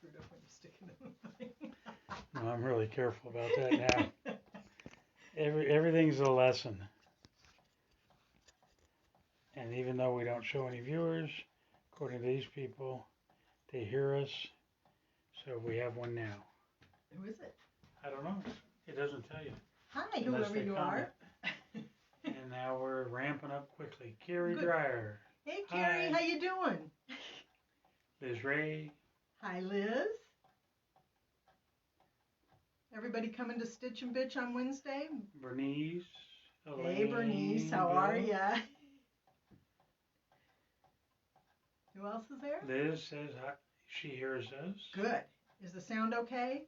screwed up when you stick it in the thing. No, I'm really careful about that now. Everything's a lesson. And even though we don't show any viewers, according to these people, they hear us. So we have one now. Who is it? I don't know. It doesn't tell you. Hi, whoever you are. And now we're ramping up quickly. Carrie Good. Dreyer. Hey, Carrie, Hi. how you doing? Liz Ray. Hi, Liz. Everybody coming to Stitch and Bitch on Wednesday? Bernice. Elaine, hey, Bernice, how Bill. are ya? Who else is there? Liz says hi. She hears us. Good. Is the sound okay?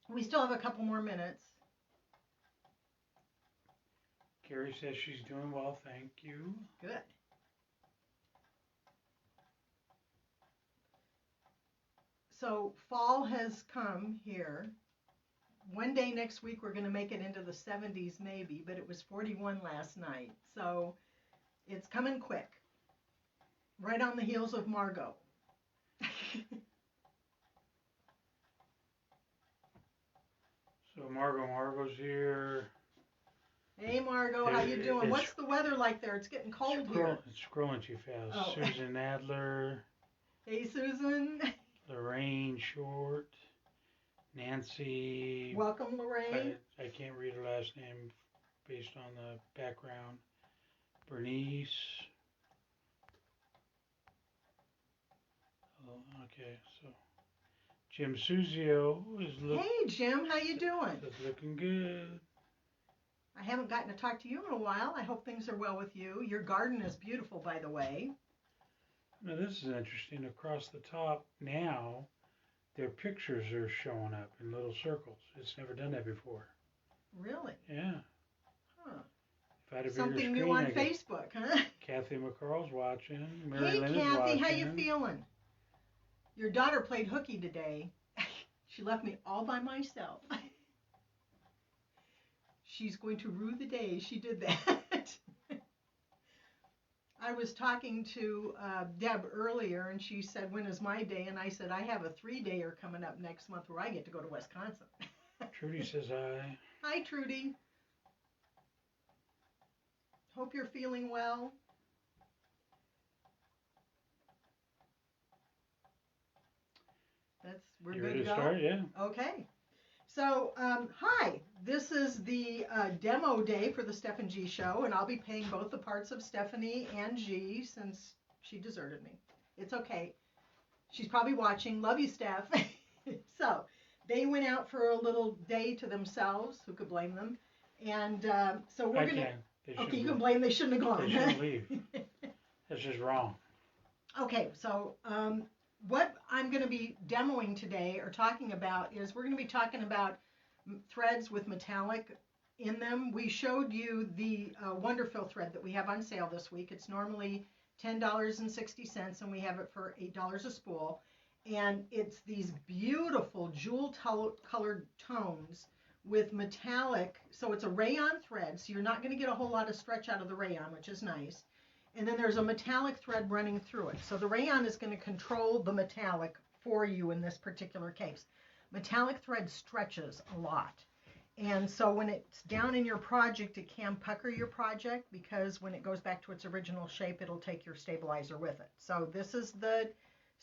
We still have a couple more minutes. Carrie says she's doing well, thank you. Good. So fall has come here. One day next week we're going to make it into the 70s maybe, but it was 41 last night. So it's coming quick. Right on the heels of Margot. So Margot's here. Hey Margot, how you doing? What's the weather like there? It's getting cold here. It's scrolling too fast. Oh. Susan Adler. Hey Susan. Lorraine Short. Nancy. Welcome Lorraine. I can't read her last name based on the background. Bernice. Oh, okay, so Jim Suzio is looking. Hey Jim, how you doing? Is looking good. I haven't gotten to talk to you in a while. I hope things are well with you. Your garden is beautiful, by the way. Now this is interesting. Across the top now, their pictures are showing up in little circles. It's never done that before. Really? Yeah. Huh. If I had a bigger Something screen, new on Facebook, huh? Kathy McCarl's watching. Mary Hey Lynn Kathy, is watching. how you feeling? Your daughter played hooky today. She left me all by myself. She's going to rue the day she did that. I was talking to Deb earlier, and she said, when is my day? And I said, I have a 3-dayer coming up next month where I get to go to Wisconsin. Trudy says hi. Hi, Trudy. Hope you're feeling well. We're You good ready to to go? start? Yeah. Okay. So, hi. This is the demo day for the Steph and G show, and I'll be playing both the parts of Stephanie and G since she deserted me. It's okay. She's probably watching. Love you, Steph. So, they went out for a little day to themselves. Who could blame them? And so we're going to... Okay, you can blame. They shouldn't have gone. They shouldn't leave. That's just wrong. Okay, so what I'm going to be demoing today or talking about is we're going to be talking about threads with metallic in them. We showed you the Wonderfill thread that we have on sale this week. It's normally $10.60 and we have it for $8 a spool. And it's these beautiful jewel colored tones with metallic. So it's a rayon thread, so you're not going to get a whole lot of stretch out of the rayon, which is nice. And then there's a metallic thread running through it. So the rayon is going to control the metallic for you in this particular case. Metallic thread stretches a lot. And so when it's down in your project, it can pucker your project because when it goes back to its original shape, it'll take your stabilizer with it. So this is the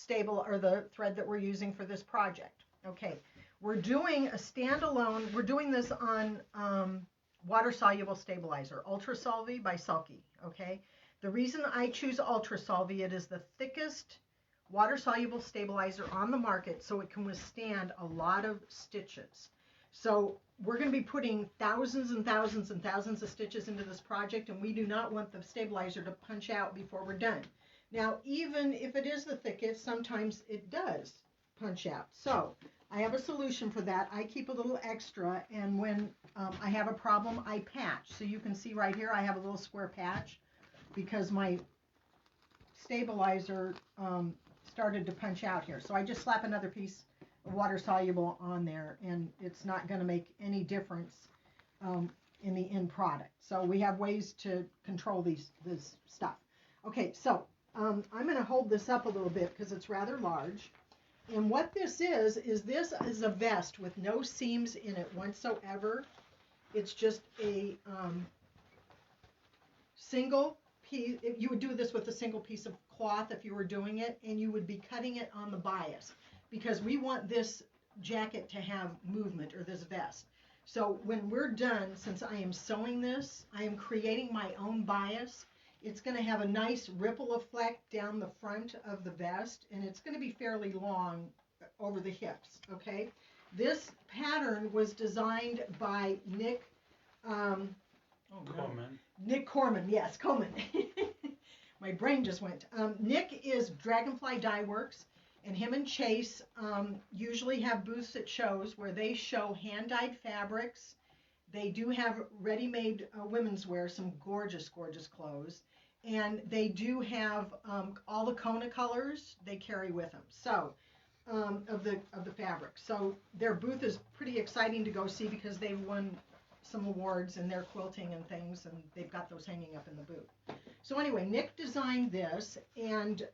the thread that we're using for this project. Okay, we're doing a standalone, we're doing this on water-soluble stabilizer, Ultra Solvi by Sulky, okay? The reason I choose Ultra Solvi, it is the thickest water-soluble stabilizer on the market, so it can withstand a lot of stitches. So we're going to be putting thousands and thousands and thousands of stitches into this project, and we do not want the stabilizer to punch out before we're done. Now, even if it is the thickest, sometimes it does punch out. So I have a solution for that. I keep a little extra, and when I have a problem, I patch. So you can see right here, I have a little square patch because my stabilizer started to punch out here. So I just slap another piece of water soluble on there, and it's not going to make any difference in the end product. So we have ways to control this stuff. Okay, so I'm going to hold this up a little bit because it's rather large. And what this is a vest with no seams in it whatsoever. It's just a single piece. You would do this with a single piece of cloth if you were doing it, and you would be cutting it on the bias because we want this jacket to have movement, or this vest. So when we're done, since I am sewing this, I am creating my own bias. It's going to have a nice ripple effect down the front of the vest, and it's going to be fairly long over the hips, okay? This pattern was designed by Nick Coleman. Nick Corman, yes, Coleman. My brain just went. Nick is Dragonfly Dye Works, and him and Chase usually have booths at shows where they show hand-dyed fabrics. They do have ready-made women's wear, some gorgeous, gorgeous clothes. And they do have all the Kona colors they carry with them. So, of the fabric. So their booth is pretty exciting to go see because they've won some awards in their quilting and things, and they've got those hanging up in the booth. So anyway, Nick designed this, and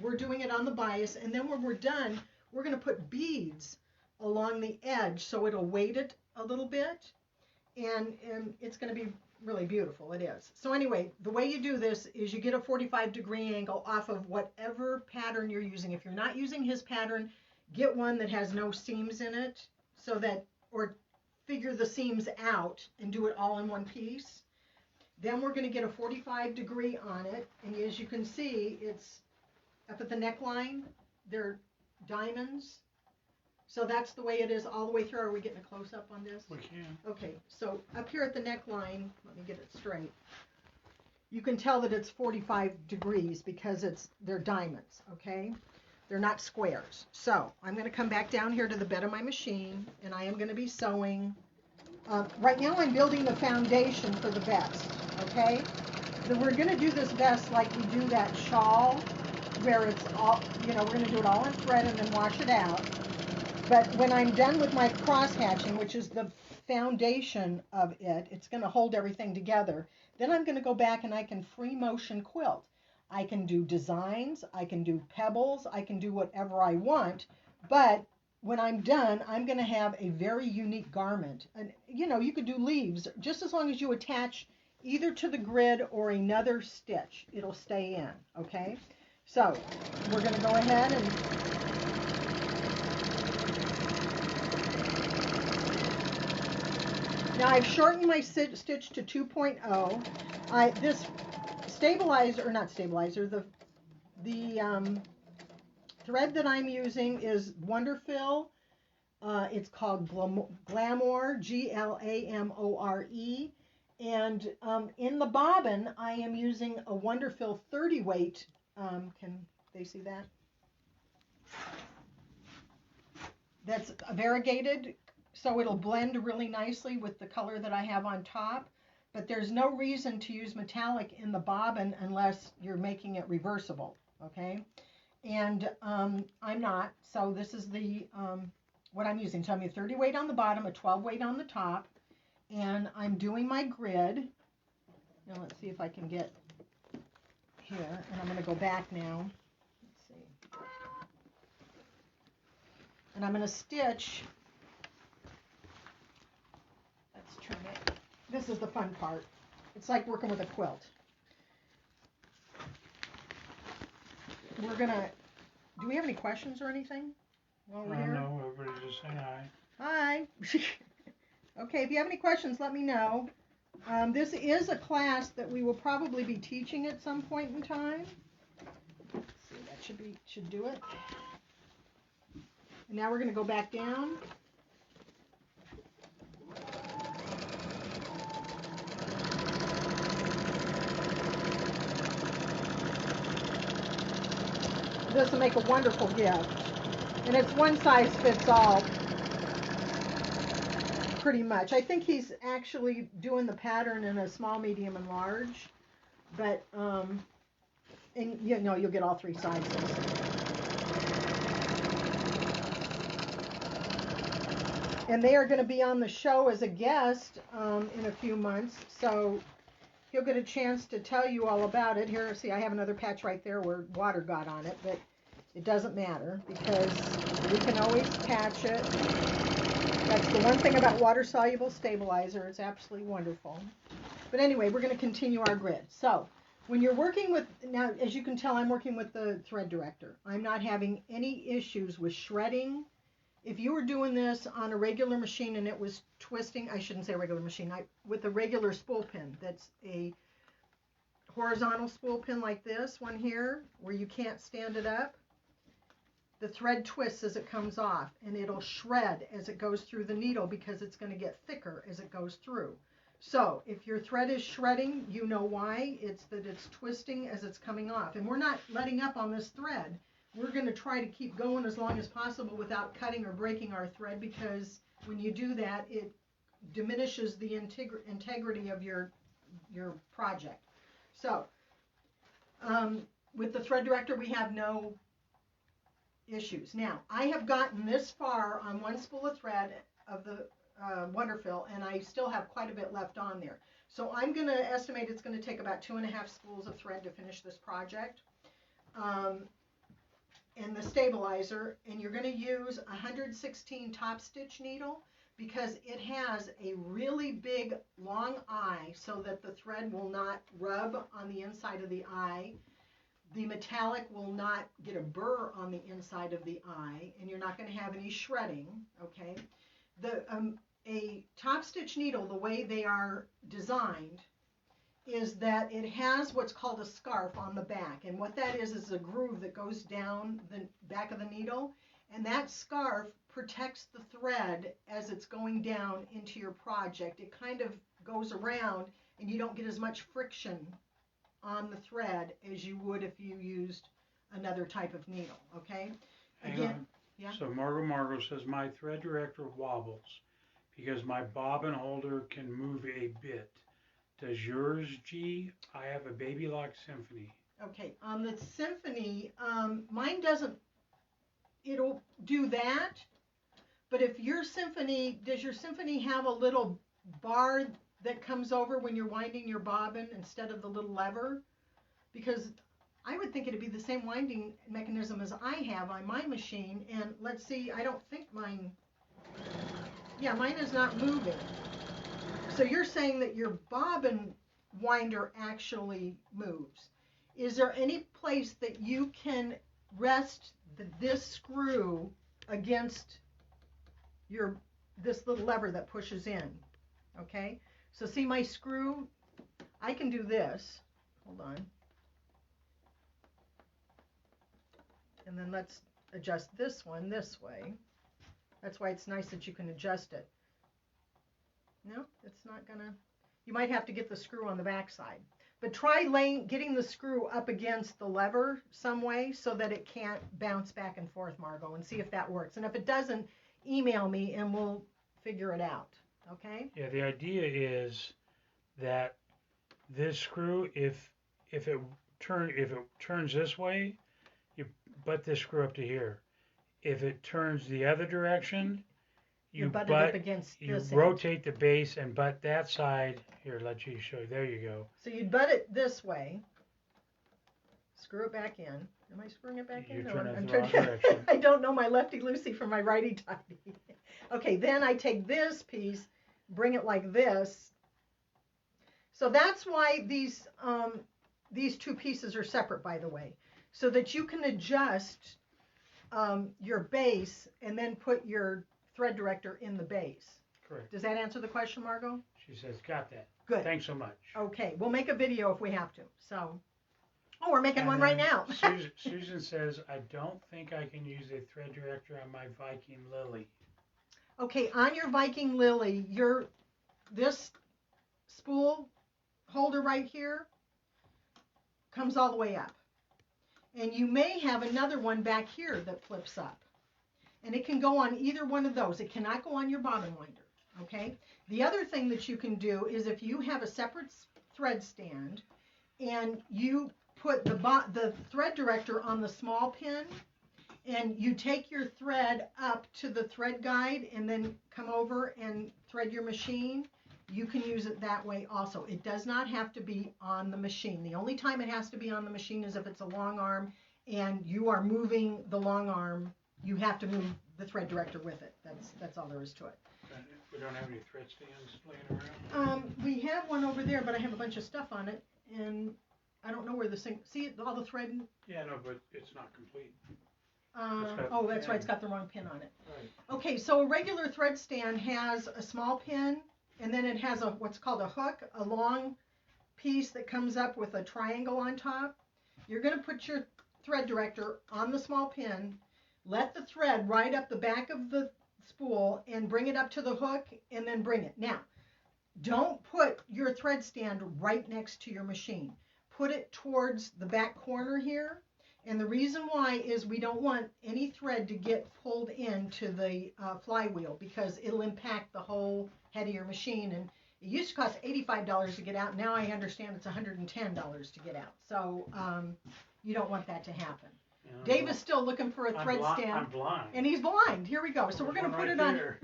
we're doing it on the bias, and then when we're done, we're going to put beads along the edge so it'll weight it a little bit, and it's going to be really beautiful. It is. So anyway, the way you do this is you get a 45-degree angle off of whatever pattern you're using. If you're not using his pattern, get one that has no seams in it, so that, or figure the seams out and do it all in one piece. Then we're going to get a 45-degree on it, and as you can see, it's up at the neckline. They're diamonds. So that's the way it is all the way through. Are we getting a close-up on this? We can. Okay, so up here at the neckline, let me get it straight. You can tell that it's 45 degrees because they're diamonds, okay? They're not squares. So I'm going to come back down here to the bed of my machine, and I am going to be sewing. Right now I'm building the foundation for the vest, okay? So we're going to do this vest like we do that shawl, where it's all, we're going to do it all in thread and then wash it out. But when I'm done with my cross hatching, which is the foundation of it, it's going to hold everything together. Then I'm going to go back and I can free motion quilt. I can do designs, I can do pebbles, I can do whatever I want. But when I'm done, I'm going to have a very unique garment. And you could do leaves, just as long as you attach either to the grid or another stitch, it'll stay in, okay? So we're going to go ahead and now I've shortened my stitch to 2.0. This stabilizer, or not stabilizer, the thread that I'm using is Wonderfill. It's called Glamour, Glamore. And in the bobbin, I am using a Wonderfill 30 weight. Can they see that? That's variegated, so it'll blend really nicely with the color that I have on top. But there's no reason to use metallic in the bobbin unless you're making it reversible, okay? And I'm not, so this is the what I'm using. So I'm using 30 weight on the bottom, a 12 weight on the top, and I'm doing my grid. Now let's see if I can get here, and I'm going to go back now. Let's see. And I'm going to stitch. Let's turn it. This is the fun part. It's like working with a quilt. We're going to, do we have any questions or anything while we're here? No, everybody just say hi. Hi. Okay, if you have any questions, let me know. This is a class that we will probably be teaching at some point in time. Let's see, that should do it. And now we're going to go back down. This will make a wonderful gift. And it's one size fits all, pretty much. I think he's actually doing the pattern in a small, medium, and large. But, and you'll get all three sizes. And they are going to be on the show as a guest in a few months. So he'll get a chance to tell you all about it. Here, see, I have another patch right there where water got on it. But it doesn't matter because we can always patch it. That's the one thing about water-soluble stabilizer. It's absolutely wonderful. But anyway, we're going to continue our grid. So when you're working with, now as you can tell, I'm working with the thread director. I'm not having any issues with shredding. If you were doing this on a regular machine and it was twisting, I shouldn't say regular machine, with a regular spool pin, that's a horizontal spool pin like this one here, where you can't stand it up, the thread twists as it comes off, and it'll shred as it goes through the needle because it's going to get thicker as it goes through. So if your thread is shredding, you know why. It's that it's twisting as it's coming off. And we're not letting up on this thread. We're going to try to keep going as long as possible without cutting or breaking our thread, because when you do that, it diminishes the integrity of your project. So with the thread director, we have no issues. Now, I have gotten this far on one spool of thread of the Wonderfill, and I still have quite a bit left on there. So I'm going to estimate it's going to take about 2.5 spools of thread to finish this project. And the stabilizer, and you're going to use a 116 top stitch needle because it has a really big long eye so that the thread will not rub on the inside of the eye. The metallic will not get a burr on the inside of the eye, and you're not going to have any shredding, okay? A top stitch needle, the way they are designed, is that it has what's called a scarf on the back, and what that is a groove that goes down the back of the needle, and that scarf protects the thread as it's going down into your project. It kind of goes around, and you don't get as much friction on the thread as you would if you used another type of needle, okay? Hang on. Yeah? So Margot says, my thread director wobbles because my bobbin holder can move a bit. Does yours, G? I have a Baby Lock Symphony. Okay, on the Symphony, mine doesn't, it'll do that, but if your Symphony, does your Symphony have a little bar that comes over when you're winding your bobbin instead of the little lever? Because I would think it'd be the same winding mechanism as I have on my machine, and let's see, I don't think mine, yeah, mine is not moving. So you're saying that your bobbin winder actually moves. Is there any place that you can rest this screw against this little lever that pushes in? Okay, so see my screw, I can do this, hold on, and then let's adjust this one this way. That's why it's nice that you can adjust it. No, it's not gonna, you might have to get the screw on the back side, but try getting the screw up against the lever some way so that it can't bounce back and forth, Margot, and see if that works. And if it doesn't, email me and we'll figure it out. Okay? Yeah, the idea is that this screw, if it turns this way, you butt this screw up to here. If it turns the other direction, you butt it up against you this rotate the base and butt that side. Here, let you show you. There you go. So you'd butt it this way, screw it back in. Am I screwing it back in? You're No, turning I'm it the wrong turning. direction. I don't know my lefty-loosey from my righty-tighty. Okay, then I take this piece, bring it like this. So that's why these two pieces are separate, by the way, so that you can adjust your base and then put your thread director in the base. Correct. Does that answer the question, Margot? She says, got that. Good. Thanks so much. Okay, we'll make a video if we have to. So, oh, we're making And one right then now. Susan says, I don't think I can use a thread director on my Viking Lily. Okay, on your Viking Lily, this spool holder right here comes all the way up. And you may have another one back here that flips up. And it can go on either one of those. It cannot go on your bobbin winder, okay? The other thing that you can do is if you have a separate thread stand and you put the thread director on the small pin and you take your thread up to the thread guide and then come over and thread your machine, you can use it that way also. It does not have to be on the machine. The only time it has to be on the machine is if it's a long arm and you are moving the long arm, you have to move the thread director with it. That's all there is to it. We don't have any thread stands laying around? We have one over there, but I have a bunch of stuff on it, and I don't know where the see all the thread. Yeah, no, but it's not complete. Oh, that's right, it's got the wrong pin on it. Right. Okay, so a regular thread stand has a small pin, and then it has what's called a hook, a long piece that comes up with a triangle on top. You're going to put your thread director on the small pin, let the thread ride up the back of the spool and bring it up to the hook, and then bring it. Now, don't put your thread stand right next to your machine. Put it towards the back corner here, and the reason why is we don't want any thread to get pulled into the flywheel, because it'll impact the whole head of your machine. And it used to cost $85 to get out. Now I understand it's $110 to get out. So you don't want that to happen. Yeah, Dave is still looking for a thread stand. I'm blind. And he's blind. Here we go. So we're going to put it on. There.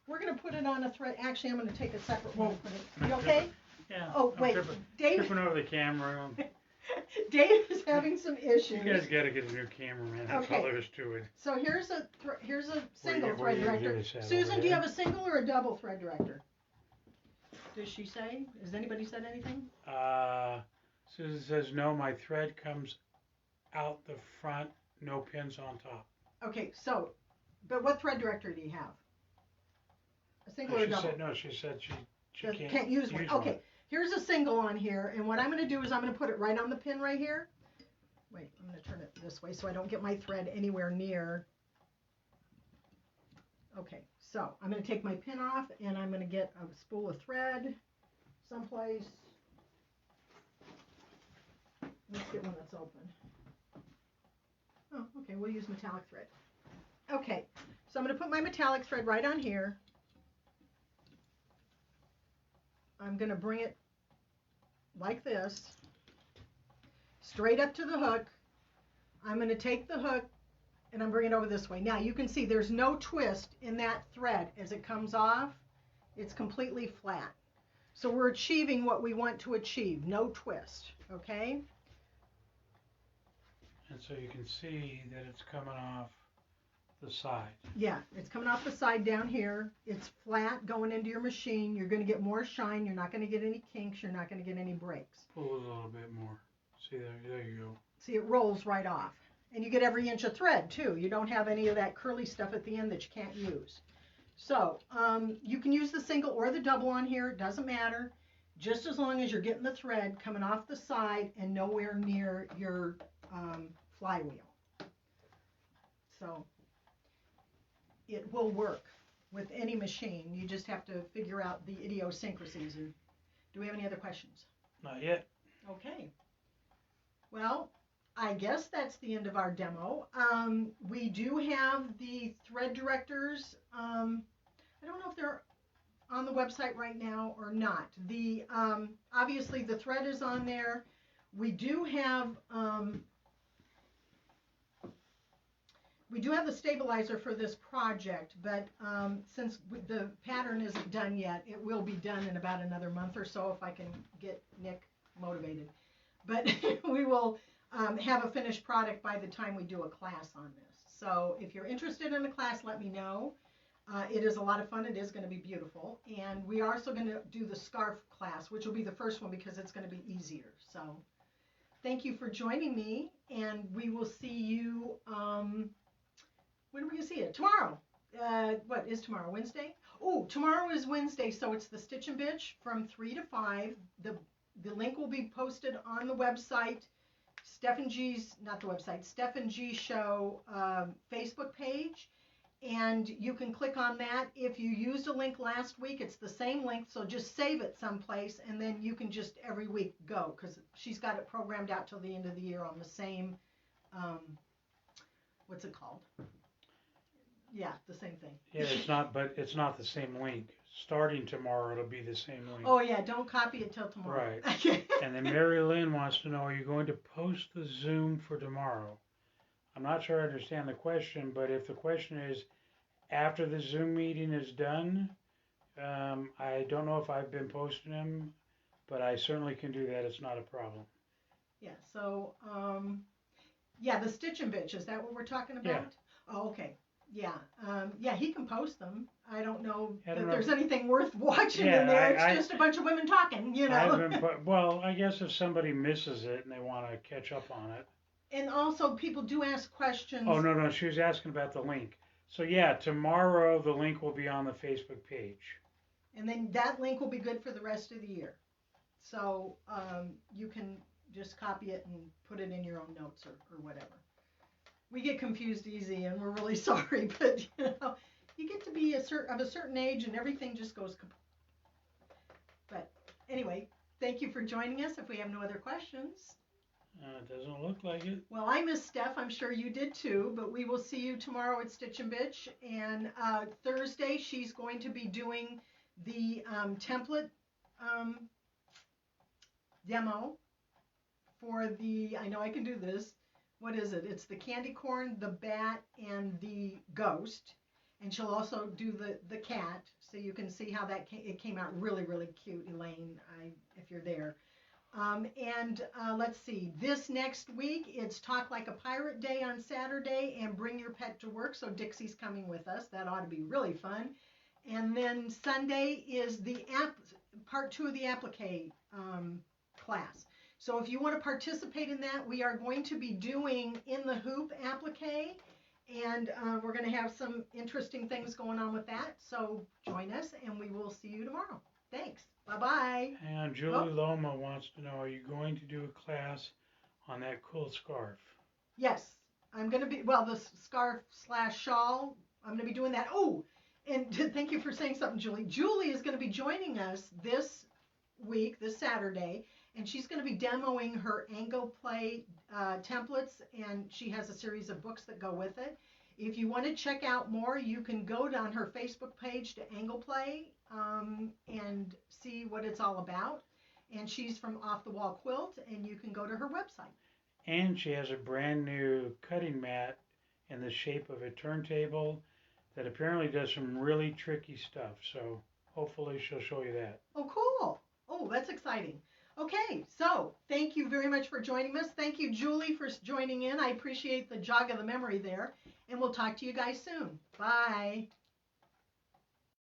We're going to put it on a thread. Actually, I'm going to take a separate one. And put it. You okay? Yeah. Oh, wait. Dave. Tripping over the camera. Dave is having some issues. You guys got to get a new cameraman. That's all there is to it. So here's a single thread director. Susan, do you have a single or a double thread director? Does she say? Has anybody said anything? Susan says no. My thread comes out the front. No pins on top. Okay, so, but what thread director do you have? A single or a double? She said she can't use one. Okay, here's a single on here, and what I'm going to do is I'm going to put it right on the pin right here. Wait, I'm going to turn it this way so I don't get my thread anywhere near. Okay, so I'm going to take my pin off, and I'm going to get a spool of thread someplace. Let's get one that's open. Oh, okay, we'll use metallic thread. Okay, so I'm going to put my metallic thread right on here. I'm going to bring it like this, straight up to the hook. I'm going to take the hook and I'm bringing it over this way. Now you can see there's no twist in that thread as it comes off. It's completely flat. So we're achieving what we want to achieve, no twist, okay? And so you can see that it's coming off the side. Yeah, it's coming off the side down here. It's flat going into your machine. You're going to get more shine. You're not going to get any kinks. You're not going to get any breaks. Pull it a little bit more. See, there you go. See, it rolls right off. And you get every inch of thread, too. You don't have any of that curly stuff at the end that you can't use. So, you can use the single or the double on here. It doesn't matter. Just as long as you're getting the thread coming off the side and nowhere near your flywheel. So it will work with any machine. You just have to figure out the idiosyncrasies. And do we have any other questions? Not yet. Okay. Well, I guess that's the end of our demo. We do have the thread directors. I don't know if they're on the website right now or not. The obviously the thread is on there. We do have the stabilizer for this project, but since the pattern isn't done yet, it will be done in about another month or so if I can get Nick motivated. But we will have a finished product by the time we do a class on this. So if you're interested in a class, let me know. It is a lot of fun. It is going to be beautiful. And we are also going to do the scarf class, which will be the first one because it's going to be easier. So thank you for joining me, and we will see you, when are we going to see it? Tomorrow. What is tomorrow? Wednesday? Oh, tomorrow is Wednesday, so it's the Stitch and Bitch from 3 to 5. The link will be posted on the website, Steph and G's Show Facebook page. And you can click on that. If you used a link last week, it's the same link, so just save it someplace, and then you can just every week go, because she's got it programmed out till the end of the year on the same, what's it called? Yeah, the same thing. Yeah, but it's not the same link. Starting tomorrow, it'll be the same link. Oh, yeah, don't copy it till tomorrow. Right. And then Mary Lynn wants to know, are you going to post the Zoom for tomorrow? I'm not sure I understand the question, but if the question is after the Zoom meeting is done, I don't know if I've been posting them, but I certainly can do that. It's not a problem. Yeah, so Yeah, the Stitch and Bitch. Is that what we're talking about? Yeah. Oh, okay. Yeah. Yeah, he can post them. I don't know I that don't know. there's anything worth watching Yeah, in there. It's I just a bunch of women talking, you know. I've been well. I guess if somebody misses it and they want to catch up on it. And also, people do ask questions. Oh no, she was asking about the link. So yeah, tomorrow the link will be on the Facebook page. And then that link will be good for the rest of the year. So you can just copy it and put it in your own notes or whatever. We get confused easy, and we're really sorry, but you get to be of a certain age, and everything just goes. But anyway, thank you for joining us. If we have no other questions. It doesn't look like it. Well, I miss Steph. I'm sure you did too. But we will see you tomorrow at Stitch and Bitch. And Thursday, she's going to be doing the template demo for the, I know I can do this. What is it? It's the candy corn, the bat, and the ghost. And she'll also do the cat. So you can see how it came out really, really cute, Elaine, if you're there. Let's see, this next week, it's Talk Like a Pirate Day on Saturday and Bring Your Pet to Work. So Dixie's coming with us. That ought to be really fun. And then Sunday is the part 2 of the applique class. So if you want to participate in that, we are going to be doing In the Hoop applique. And we're going to have some interesting things going on with that. So join us, and we will see you tomorrow. Thanks. Bye-bye. And Julie Loma wants to know, are you going to do a class on that cool scarf? Yes, I'm going to be, well, the scarf/shawl, I'm going to be doing that. Oh, and thank you for saying something, Julie. Julie is going to be joining us this week, this Saturday, and she's going to be demoing her Angle Play templates, and she has a series of books that go with it. If you want to check out more, you can go on her Facebook page to Angle Play and see what it's all about. And she's from Off the Wall Quilt, and you can go to her website. And she has a brand new cutting mat in the shape of a turntable that apparently does some really tricky stuff. So hopefully she'll show you that. Oh, cool. Oh, that's exciting. Okay, so thank you very much for joining us. Thank you, Julie, for joining in. I appreciate the jog of the memory there. And we'll talk to you guys soon. Bye.